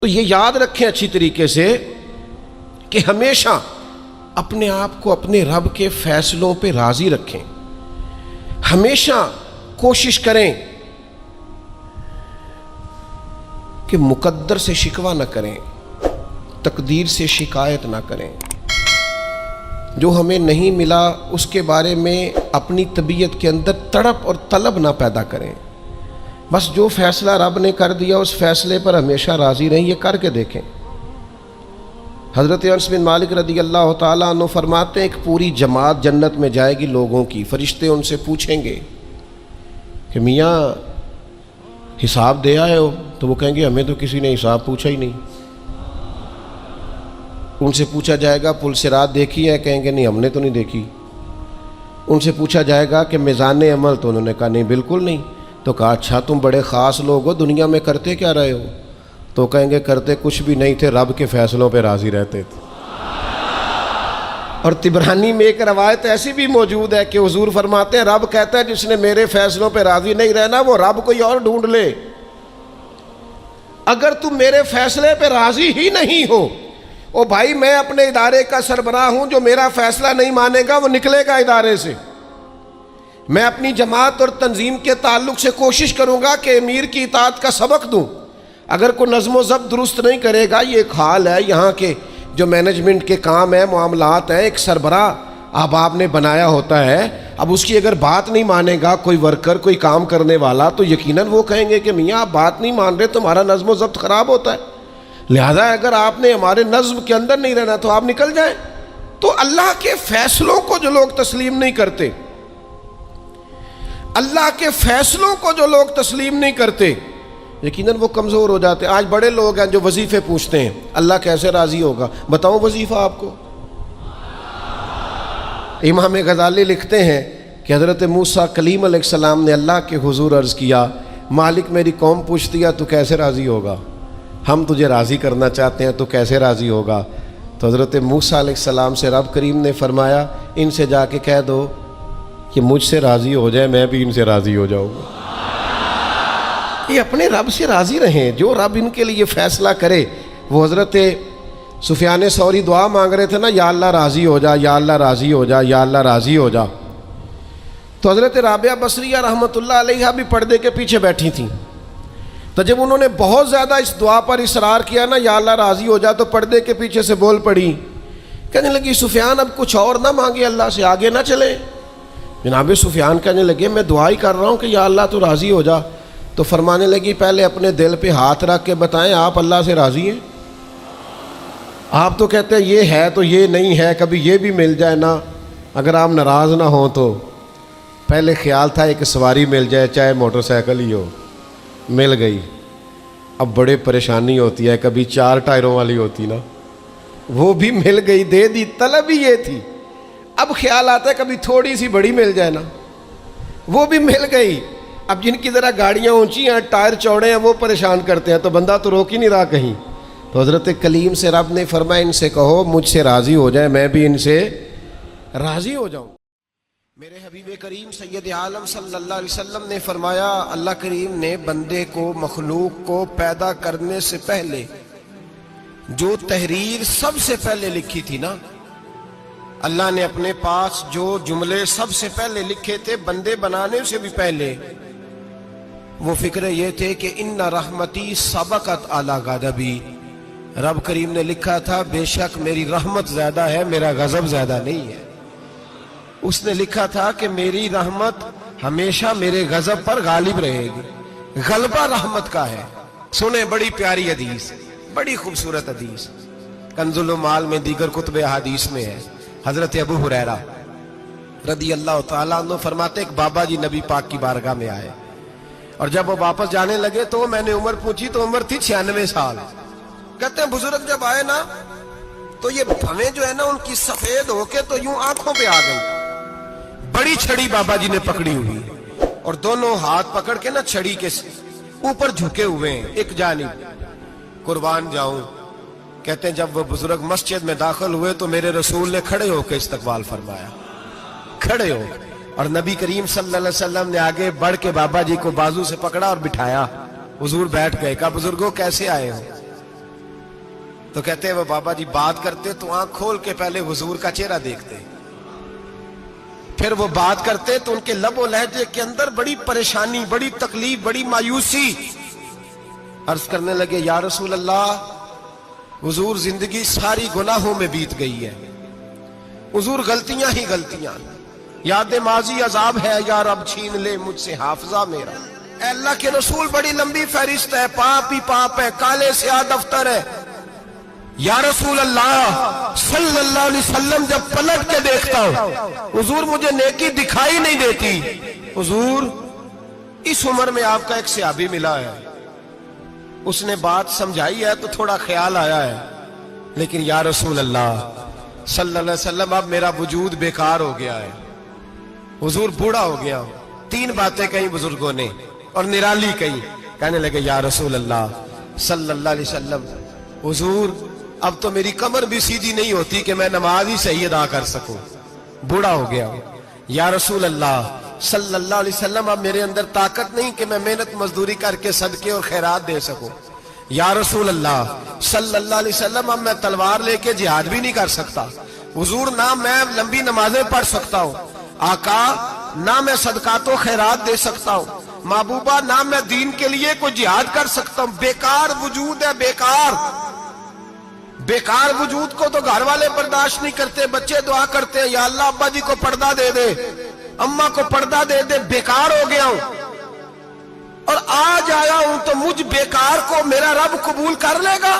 تو یہ یاد رکھیں اچھی طریقے سے کہ ہمیشہ اپنے آپ کو اپنے رب کے فیصلوں پہ راضی رکھیں. ہمیشہ کوشش کریں کہ مقدر سے شکوہ نہ کریں، تقدیر سے شکایت نہ کریں. جو ہمیں نہیں ملا اس کے بارے میں اپنی طبیعت کے اندر تڑپ اور طلب نہ پیدا کریں. بس جو فیصلہ رب نے کر دیا اس فیصلے پر ہمیشہ راضی رہیں. یہ کر کے دیکھیں. حضرت انس بن مالک رضی اللہ تعالیٰ عنہ فرماتے ہیں ایک پوری جماعت جنت میں جائے گی لوگوں کی. فرشتے ان سے پوچھیں گے کہ میاں حساب دے آئے ہو؟ تو وہ کہیں گے ہمیں تو کسی نے حساب پوچھا ہی نہیں. ان سے پوچھا جائے گا پل صراط دیکھی ہے؟ کہیں گے نہیں ہم نے تو نہیں دیکھی. ان سے پوچھا جائے گا کہ میزان عمل؟ تو انہوں نے کہا نہیں بالکل نہیں. تو کہا اچھا تم بڑے خاص لوگ ہو، دنیا میں کرتے کیا رہے ہو؟ تو کہیں گے کرتے کچھ بھی نہیں تھے، رب کے فیصلوں پہ راضی رہتے تھے. اور طبرانی میں ایک روایت ایسی بھی موجود ہے کہ حضور فرماتے ہیں رب کہتا ہے جس نے میرے فیصلوں پہ راضی نہیں رہنا وہ رب کوئی اور ڈھونڈ لے. اگر تم میرے فیصلے پہ راضی ہی نہیں ہو، او بھائی میں اپنے ادارے کا سربراہ ہوں، جو میرا فیصلہ نہیں مانے گا وہ نکلے گا ادارے سے. میں اپنی جماعت اور تنظیم کے تعلق سے کوشش کروں گا کہ امیر کی اطاعت کا سبق دوں. اگر کوئی نظم و ضبط درست نہیں کرے گا، یہ ایک حال ہے یہاں کے جو مینجمنٹ کے کام ہیں، معاملات ہیں، ایک سربراہ آپ نے بنایا ہوتا ہے. اب اس کی اگر بات نہیں مانے گا کوئی ورکر، کوئی کام کرنے والا، تو یقیناً وہ کہیں گے کہ میاں آپ بات نہیں مان رہے، تمہارا نظم و ضبط خراب ہوتا ہے. لہذا اگر آپ نے ہمارے نظم کے اندر نہیں رہنا تو آپ نکل جائیں. تو اللہ کے فیصلوں کو جو لوگ تسلیم نہیں کرتے، اللہ کے فیصلوں کو جو لوگ تسلیم نہیں کرتے، یقیناً وہ کمزور ہو جاتے ہیں. آج بڑے لوگ ہیں جو وظیفے پوچھتے ہیں اللہ کیسے راضی ہوگا. بتاؤں وظیفہ آپ کو؟ امام غزالی لکھتے ہیں کہ حضرت موسیٰ کلیم علیہ السلام نے اللہ کے حضور عرض کیا مالک میری قوم پوچھتی ہے تو کیسے راضی ہوگا، ہم تجھے راضی کرنا چاہتے ہیں تو کیسے راضی ہوگا. تو حضرت موسیٰ علیہ السلام سے رب کریم نے فرمایا ان سے جا کے کہہ دو کہ مجھ سے راضی ہو جائے میں بھی ان سے راضی ہو جاؤں گا. یہ اپنے رب سے راضی رہیں، جو رب ان کے لیے فیصلہ کرے. وہ حضرت سفیان ثوری دعا مانگ رہے تھے نا، یا اللہ راضی ہو جا، یا اللہ راضی ہو جا، یا اللہ راضی ہو جا. تو حضرت رابعہ بصریہ رحمۃ اللہ علیہا بھی پردے کے پیچھے بیٹھی تھیں. تو جب انہوں نے بہت زیادہ اس دعا پر اصرار کیا نا یا اللہ راضی ہو جا، تو پردے کے پیچھے سے بول پڑی، کہنے لگی سفیان اب کچھ اور نہ مانگے، اللہ سے آگے نہ چلے. جناب سفیان کہنے لگے میں دعا ہی کر رہا ہوں کہ یا اللہ تو راضی ہو جا. تو فرمانے لگی پہلے اپنے دل پہ ہاتھ رکھ کے بتائیں آپ اللہ سے راضی ہیں؟ آپ تو کہتے ہیں یہ ہے تو یہ نہیں ہے، کبھی یہ بھی مل جائے نا. اگر آپ ناراض نہ ہوں تو پہلے خیال تھا ایک سواری مل جائے چاہے موٹر سائیکل ہی ہو، مل گئی. اب بڑے پریشانی ہوتی ہے، کبھی 4 ٹائروں والی ہوتی نا، وہ بھی مل گئی، دے دی، طلب ہی یہ تھی. اب خیال آتا ہے کبھی تھوڑی سی بڑی مل جائے نا، وہ بھی مل گئی. اب جن کی ذرا گاڑیاں اونچی ہیں، ٹائر چوڑے ہیں، وہ پریشان کرتے ہیں، تو بندہ تو روک ہی نہیں رہا کہیں. تو حضرت کلیم سے رب نے فرمایا ان سے کہو مجھ سے راضی ہو جائے میں بھی ان سے راضی ہو جاؤں. میرے حبیب کریم سید عالم صلی اللہ علیہ وسلم نے فرمایا اللہ کریم نے بندے کو، مخلوق کو پیدا کرنے سے پہلے جو تحریر سب سے پہلے لکھی تھی نا، اللہ نے اپنے پاس جو جملے سب سے پہلے لکھے تھے بندے بنانے سے بھی پہلے، وہ فکر یہ تھے کہ ان رحمتی سبقت اعلی غضبی. رب کریم نے لکھا تھا بے شک میری رحمت زیادہ ہے، میرا غضب زیادہ نہیں ہے. اس نے لکھا تھا کہ میری رحمت ہمیشہ میرے غضب پر غالب رہے گی، غلبہ رحمت کا ہے. سنیں بڑی پیاری حدیث، بڑی خوبصورت حدیث، کنز المال میں دیگر کتب احادیث میں ہے. حضرت ابو ہریرہ رضی اللہ تعالیٰ عنہ فرماتے ایک بابا جی نبی پاک کی بارگاہ میں آئے، اور جب وہ واپس جانے لگے تو میں نے عمر پوچھی تو عمر تھی 96 سال. کہتے ہیں بزرگ جب آئے نا تو یہ بھویں جو ہے نا ان کی سفید ہو کے تو یوں آنکھوں پہ آ گئی. بڑی چھڑی بابا جی نے پکڑی ہوئی اور دونوں ہاتھ پکڑ کے نا چھڑی کے اوپر جھکے ہوئے ہیں ایک جانب. قربان جاؤں، کہتے ہیں جب وہ بزرگ مسجد میں داخل ہوئے تو میرے رسول نے کھڑے ہو کے استقبال فرمایا، کھڑے ہو. اور نبی کریم صلی اللہ علیہ وسلم نے آگے بڑھ کے بابا جی کو بازو سے پکڑا اور بٹھایا. حضور بیٹھ گئے. کہا بزرگوں کیسے آئے ہو؟ تو کہتے ہیں وہ بابا جی بات کرتے تو آنکھ کھول کے پہلے حضور کا چہرہ دیکھتے، پھر وہ بات کرتے تو ان کے لب و لہجے کے اندر بڑی پریشانی، بڑی تکلیف، بڑی مایوسی۔ عرض کرنے لگے یا رسول اللہ، حضور زندگی ساری گناہوں میں بیت گئی ہے، حضور غلطیاں ہی غلطیاں، یاد ماضی عذاب ہے، یا رب چھین لے مجھ سے حافظہ میرا۔ اے اللہ کے رسول بڑی لمبی فہرست ہے، پاپ ہی پاپ ہے، کالے سیاہ دفتر ہے۔ یا رسول اللہ صلی اللہ علیہ وسلم جب پلٹ کے دیکھتا ہوں حضور مجھے نیکی دکھائی نہیں دیتی۔ حضور اس عمر میں آپ کا ایک صحابی ملا ہے، اس نے بات سمجھائی ہے تو تھوڑا خیال آیا ہے، لیکن یا رسول اللہ صلی اللہ علیہ وسلم اب میرا وجود بیکار ہو گیا ہے، حضور بوڑھا ہو گیا ہوں۔ تین باتیں کہیں بزرگوں نے اور نرالی کہیں، کہنے لگے یا رسول اللہ صلی اللہ علیہ وسلم، حضور اب تو میری کمر بھی سیدھی نہیں ہوتی کہ میں نماز ہی صحیح ادا کر سکوں، بوڑھا ہو گیا ہوں۔ یا رسول اللہ صلی اللہ علیہ وسلم اب میرے اندر طاقت نہیں کہ میں محنت مزدوری کر کے صدقے اور خیرات دے سکوں۔ یا رسول اللہ صلی اللہ علیہ وسلم اب میں تلوار لے کے جہاد بھی نہیں کر سکتا، حضور نہ میں لمبی نمازیں پڑھ سکتا ہوں، آقا نہ میں صدقات و خیرات دے سکتا ہوں، محبوبہ نہ میں دین کے لیے کوئی جہاد کر سکتا ہوں، بیکار وجود ہے، بیکار بیکار وجود کو تو گھر والے برداشت نہیں کرتے، بچے دعا کرتے ہیں یا اللہ ابا جی کو پردہ دے دے، اماں کو پردہ دے دے، بیکار ہو گیا ہوں اور آج آیا ہوں تو مجھ بیکار کو میرا رب قبول کر لے گا؟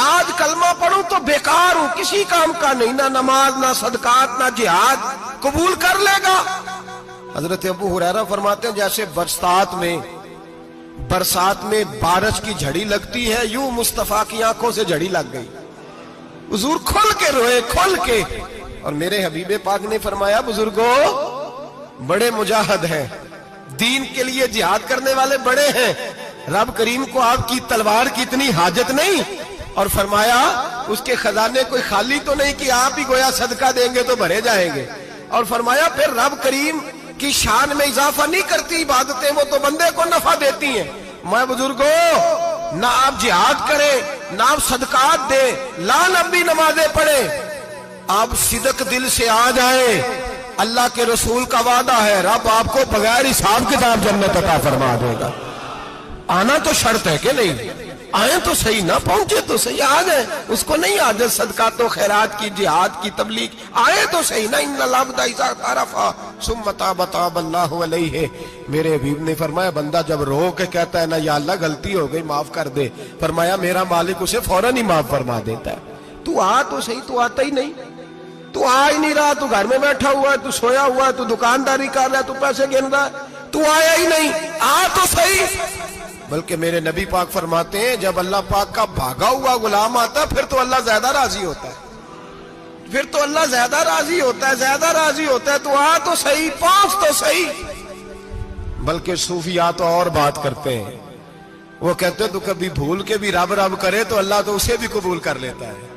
آج کلمہ پڑھوں تو بیکار ہوں، کسی کام کا نہیں، نہ نماز نہ صدقات نہ جہاد، قبول کر لے گا؟ حضرت ابو ہریرہ فرماتے ہیں جیسے برسات میں بارش کی جھڑی لگتی ہے، یوں مصطفیٰ کی آنکھوں سے جھڑی لگ گئی، حضور کھل کے روئے، کھل کے۔ اور میرے حبیب پاک نے فرمایا بزرگوں بڑے مجاہد ہیں، دین کے لیے جہاد کرنے والے بڑے ہیں، رب کریم کو آپ کی تلوار کی اتنی حاجت نہیں، اور فرمایا اس کے خزانے کوئی خالی تو نہیں کہ آپ ہی گویا صدقہ دیں گے تو بھرے جائیں گے، اور فرمایا پھر رب کریم کی شان میں اضافہ نہیں کرتی عبادتیں، وہ تو بندے کو نفع دیتی ہیں۔ میں بزرگوں نہ آپ جہاد کریں، نہ آپ صدقات دیں، لا لمبی نمازیں پڑھیں، آپ صدق دل سے آ جائیں، اللہ کے رسول کا وعدہ ہے رب آپ کو بغیر حساب کتاب جنت عطا فرما دے گا۔ آنا تو شرط ہے کہ نہیں؟ آئیں تو صحیح، نہ پہنچے تو صحیح، آ جائیں، اس کو نہیں عادت صدقات و خیرات کی، جہاد کی، تبلیغ، آئے تو صحیح نا۔ ان العبد اذا عرف ثم تاب تاب اللہ علیہ۔ میرے حبیب نے فرمایا بندہ جب رو کے کہتا ہے نا یا اللہ غلطی ہو گئی معاف کر دے، فرمایا میرا مالک اسے فوراً ہی معاف فرما دیتا ہے۔ تو آ تو صحیح، تو آتا ہی نہیں، تو آ ہی نہیں رہا، تو گھر میں بیٹھا ہوا ہے، تو سویا ہوا ہے، تو دکانداری کر رہا ہے، تو پیسے گن رہا ہے، تو آیا ہی نہیں، آ تو صحیح۔ بلکہ میرے نبی پاک فرماتے ہیں جب اللہ پاک کا بھاگا ہوا غلام آتا ہے پھر تو اللہ زیادہ راضی ہوتا ہے، پھر تو اللہ زیادہ راضی ہوتا ہے، زیادہ راضی ہوتا ہے، تو آ تو صحیح، پہنچ تو صحیح۔ بلکہ صوفیاء تو اور بات کرتے ہیں، وہ کہتے ہیں تو کبھی بھول کے بھی رب رب کرے تو اللہ تو اسے بھی قبول کر لیتا ہے،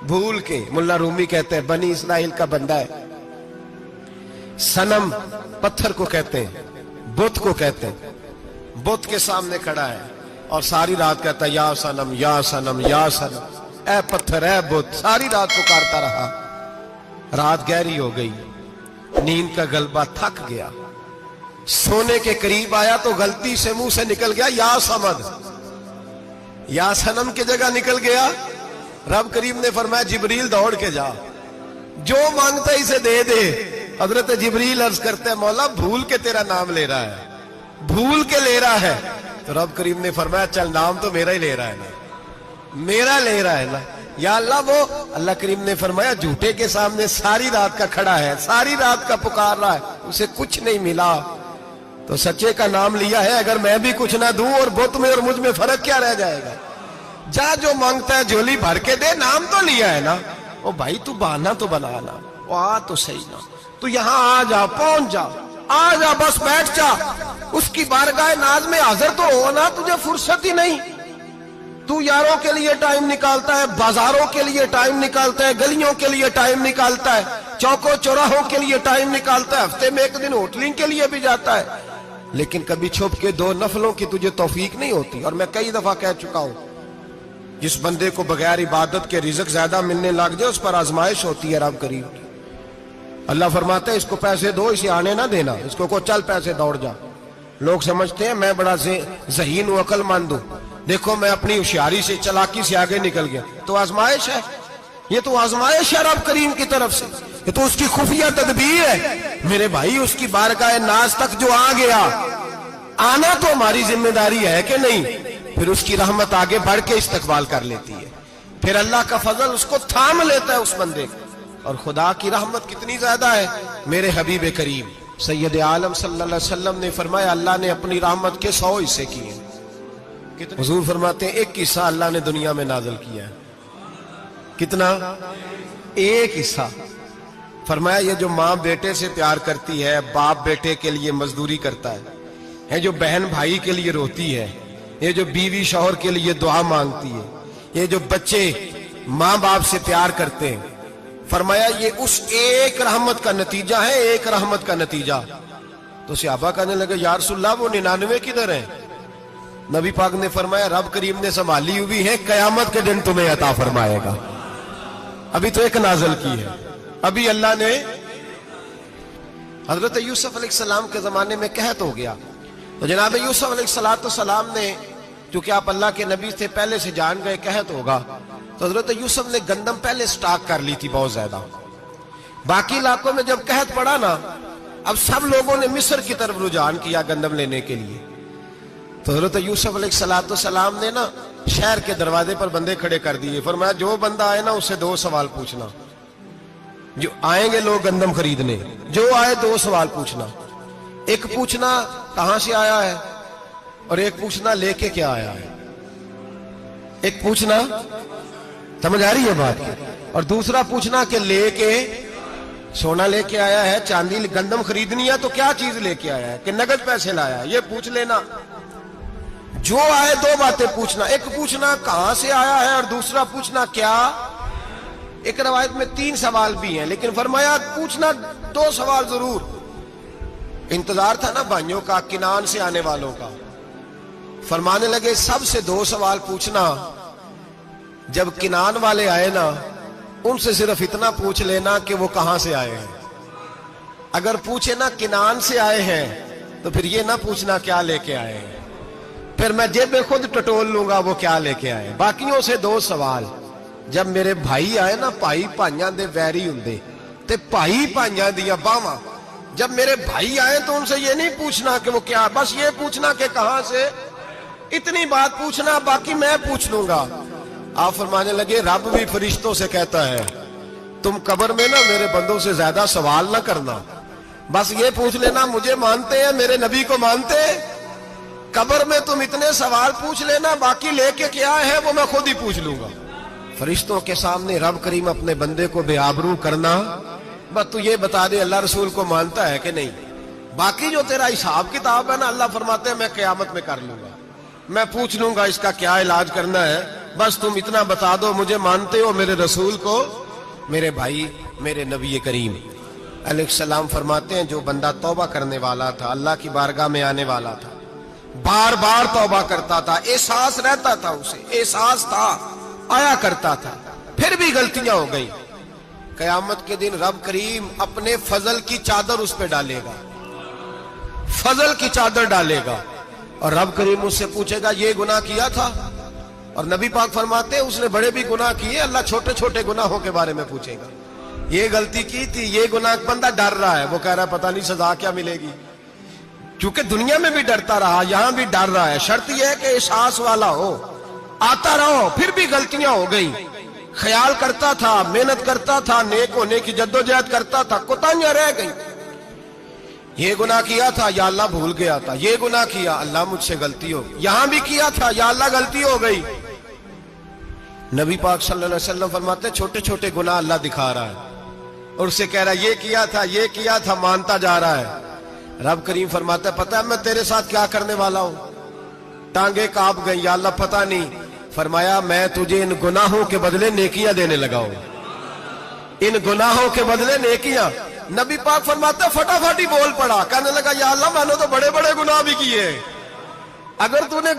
بھول کے۔ ملا رومی کہتے ہیں بنی اسرائیل کا بندہ ہے، صنم پتھر کو کہتے ہیں، بت کو کہتے ہیں، بت کے سامنے کھڑا ہے اور ساری رات کہتا ہے یا صنم یا صنم یا صنم، اے پتھر اے بت، ساری رات پکارتا رہا۔ رات گہری ہو گئی، نیند کا غلبہ، تھک گیا، سونے کے قریب آیا تو غلطی سے منہ سے نکل گیا یا صمد، یا صنم کی جگہ نکل گیا۔ رب کریم نے فرمایا جبریل دوڑ کے جا، جو مانگتا ہے اسے دے دے۔ حضرت جبریل عرض کرتے ہیں مولا بھول کے تیرا نام لے رہا ہے، بھول کے لے رہا ہے۔ تو رب کریم نے فرمایا چل نام تو میرا ہی لے رہا ہے نا، میرا لے رہا ہے نا، یا اللہ وہ۔ اللہ کریم نے فرمایا جھوٹے کے سامنے ساری رات کا کھڑا ہے، ساری رات کا پکار رہا ہے، اسے کچھ نہیں ملا، تو سچے کا نام لیا ہے، اگر میں بھی کچھ نہ دوں اور بت میں اور مجھ میں فرق کیا رہ جائے گا؟ جا جو مانگتا ہے جھولی بھر کے دے، نام تو لیا ہے نا۔ او بھائی تو بہانا تو بنانا، وہ آ تو صحیح نا، تو یہاں آ جا، پہنچ جا، آ جا، بس بیٹھ جا، اس کی بارگاہ ناز میں حاضر تو ہونا، تجھے فرصت ہی نہیں۔ تو یاروں کے لیے ٹائم نکالتا ہے، بازاروں کے لیے ٹائم نکالتا ہے، گلیوں کے لیے ٹائم نکالتا ہے، چوکوں چوراہوں کے لیے ٹائم نکالتا ہے، ہفتے میں ایک دن ہوٹلنگ کے لیے بھی جاتا ہے، لیکن کبھی چھپ کے 2 نفلوں کی تجھے توفیق نہیں ہوتی۔ اور میں کئی دفعہ کہہ چکا ہوں جس بندے کو بغیر عبادت کے رزق زیادہ ملنے لگ جائے اس پر آزمائش ہوتی ہے رب کریم کی۔ اللہ فرماتا ہے اس کو پیسے دو، اسے آنے نہ دینا، اس کو چل پیسے دوڑ جا۔ لوگ سمجھتے ہیں میں بڑا ذہین و عقل مند ہوں، دیکھو میں اپنی ہوشیاری سے چلاکی سے آگے نکل گیا، تو آزمائش ہے، یہ تو آزمائش ہے رب کریم کی طرف سے، یہ تو اس کی خفیہ تدبیر ہے۔ میرے بھائی اس کی بارگاہ ناز تک جو آ گیا، آنا تو ہماری ذمہ داری ہے کہ نہیں؟ پھر اس کی رحمت آگے بڑھ کے استقبال کر لیتی ہے، پھر اللہ کا فضل اس کو تھام لیتا ہے اس بندے کو۔ اور خدا کی رحمت کتنی زیادہ ہے، میرے حبیب کریم سید عالم صلی اللہ علیہ وسلم نے فرمایا اللہ نے اپنی رحمت کے 100 حصے کیے۔ حضور فرماتے ہیں ایک حصہ اللہ نے دنیا میں نازل کیا ہے۔ کتنا؟ ایک حصہ۔ فرمایا یہ جو ماں بیٹے سے پیار کرتی ہے، باپ بیٹے کے لیے مزدوری کرتا ہے، جو بہن بھائی کے لیے روتی ہے، یہ جو بیوی شوہر کے لیے دعا مانگتی ہے، یہ جو بچے ماں باپ سے پیار کرتے ہیں، فرمایا یہ اس ایک رحمت کا نتیجہ ہے، ایک رحمت کا نتیجہ۔ تو صحابہ کہنے لگے یا رسول اللہ وہ 99 کدھر ہیں؟ نبی پاک نے فرمایا رب کریم نے سنبھالی ہوئی ہے، قیامت کے دن تمہیں عطا فرمائے گا۔ ابھی تو ایک نازل کی ہے، ابھی اللہ نے حضرت یوسف علیہ السلام کے زمانے میں قحط ہو گیا، تو جناب یوسف علیہ السلام نے، چونکہ آپ اللہ کے نبی سے پہلے سے جان گئے قحط ہوگا، تو حضرت یوسف نے گندم پہلے سٹاک کر لی تھی بہت زیادہ۔ باقی علاقوں میں جب قحط پڑا نا، اب سب لوگوں نے مصر کی طرف رجحان کیا گندم لینے کے لیے، تو حضرت یوسف علیہ السلام نے نا شہر کے دروازے پر بندے کھڑے کر دیے، فرمایا جو بندہ آئے نا اس سے 2 سوال پوچھنا، جو آئیں گے لوگ گندم خریدنے، جو آئے 2 سوال پوچھنا، ایک پوچھنا کہاں سے آیا ہے اور ایک پوچھنا لے کے کیا آیا ہے، ایک پوچھنا سمجھ آ رہی ہے بات، اور دوسرا پوچھنا کہ لے کے سونا لے کے آیا ہے، چاندی گندم خریدنی ہے تو کیا چیز لے کے آیا ہے، کہ نقد پیسے لایا ہے، یہ پوچھ لینا۔ جو آئے 2 باتیں پوچھنا، ایک پوچھنا کہاں سے آیا ہے اور دوسرا پوچھنا کیا۔ ایک روایت میں 3 سوال بھی ہیں، لیکن فرمایا پوچھنا 2 سوال ضرور۔ انتظار تھا نا بھائیوں کا کنان سے آنے والوں کا، فرمانے لگے سب سے 2 سوال پوچھنا، جب کنان والے آئے نا ان سے صرف اتنا پوچھ لینا کہ وہ کہاں سے آئے ہیں، اگر پوچھے نا کنان سے آئے ہیں تو پھر یہ نہ پوچھنا کیا لے کے آئے ہیں، پھر میں جیب خود ٹٹول لوں گا وہ کیا لے کے آئے۔ باقیوں سے 2 سوال، جب میرے بھائی آئے نا، بھائی بھائیاں دے ویری ہوندے تے بھائی بھائیاں دیا باواں، جب میرے بھائی آئے تو ان سے یہ نہیں پوچھنا کہ وہ کیا، بس یہ پوچھنا کہ کہاں سے، اتنی بات پوچھنا، باقی میں پوچھ لوں گا۔ آپ فرمانے لگے رب بھی فرشتوں سے کہتا ہے تم قبر میں نا میرے بندوں سے زیادہ سوال نہ کرنا، بس یہ پوچھ لینا مجھے مانتے ہیں، میرے نبی کو مانتے ہیں، قبر میں تم اتنے سوال پوچھ لینا، باقی لے کے کیا ہے وہ میں خود ہی پوچھ لوں گا۔ فرشتوں کے سامنے رب کریم اپنے بندے کو بے آبرو کرنا، بس تو یہ بتا دے اللہ رسول کو مانتا ہے کہ نہیں، باقی جو تیرا حساب کتاب ہے نا اللہ فرماتے ہیں میں قیامت میں کر لوں گا، میں پوچھ لوں گا اس کا کیا علاج کرنا ہے، بس تم اتنا بتا دو مجھے مانتے ہو، میرے رسول کو، میرے بھائی، میرے نبی کریم علیہ السلام فرماتے ہیں جو بندہ توبہ کرنے والا تھا، اللہ کی بارگاہ میں آنے والا تھا، بار بار توبہ کرتا تھا، احساس رہتا تھا، اسے احساس تھا، آیا کرتا تھا، پھر بھی غلطیاں ہو گئی، قیامت کے دن رب کریم اپنے فضل کی چادر اس پہ ڈالے گا، فضل کی چادر ڈالے گا، اور رب کریم اس سے پوچھے گا یہ گناہ کیا تھا، اور نبی پاک فرماتے ہیں اس نے بڑے بھی گناہ کیے، اللہ چھوٹے چھوٹے گناہوں کے بارے میں پوچھے گا، یہ غلطی کی تھی، یہ گناہ، بندہ ڈر رہا ہے، وہ کہہ رہا ہے پتہ نہیں سزا کیا ملے گی، چونکہ دنیا میں بھی ڈرتا رہا، یہاں بھی ڈر رہا ہے، شرط یہ ہے کہ احساس والا ہو، آتا رہو، پھر بھی غلطیاں ہو گئی، خیال کرتا تھا، محنت کرتا تھا، نیک ہونے کی جدوجہد کرتا تھا، کوتاہیاں رہ گئی، یہ گناہ کیا تھا یا اللہ بھول گیا تھا، یہ گناہ کیا اللہ مجھ سے غلطی ہو گئی، یہاں بھی کیا تھا یا اللہ غلطی ہو گئی۔ نبی پاک صلی اللہ علیہ وسلم فرماتے ہیں چھوٹے چھوٹے گناہ اللہ دکھا رہا ہے اور اسے کہہ رہا ہے یہ کیا تھا مانتا جا رہا ہے، رب کریم فرماتا ہے پتہ ہے میں تیرے ساتھ کیا کرنے والا ہوں، ٹانگیں کانپ گئی، یا اللہ پتہ نہیں، فرمایا میں تجھے ان گناہوں کے بدلے نیکیاں دینے لگا ہوں، ان گناہوں کے بدلے نیکیاں۔ نبی پاک فرماتا ہے فٹافٹ ہی بول پڑا، کہنے لگا یا اللہ میں نے تو بڑے بڑے گناہ بھی کیے، اگر تو نے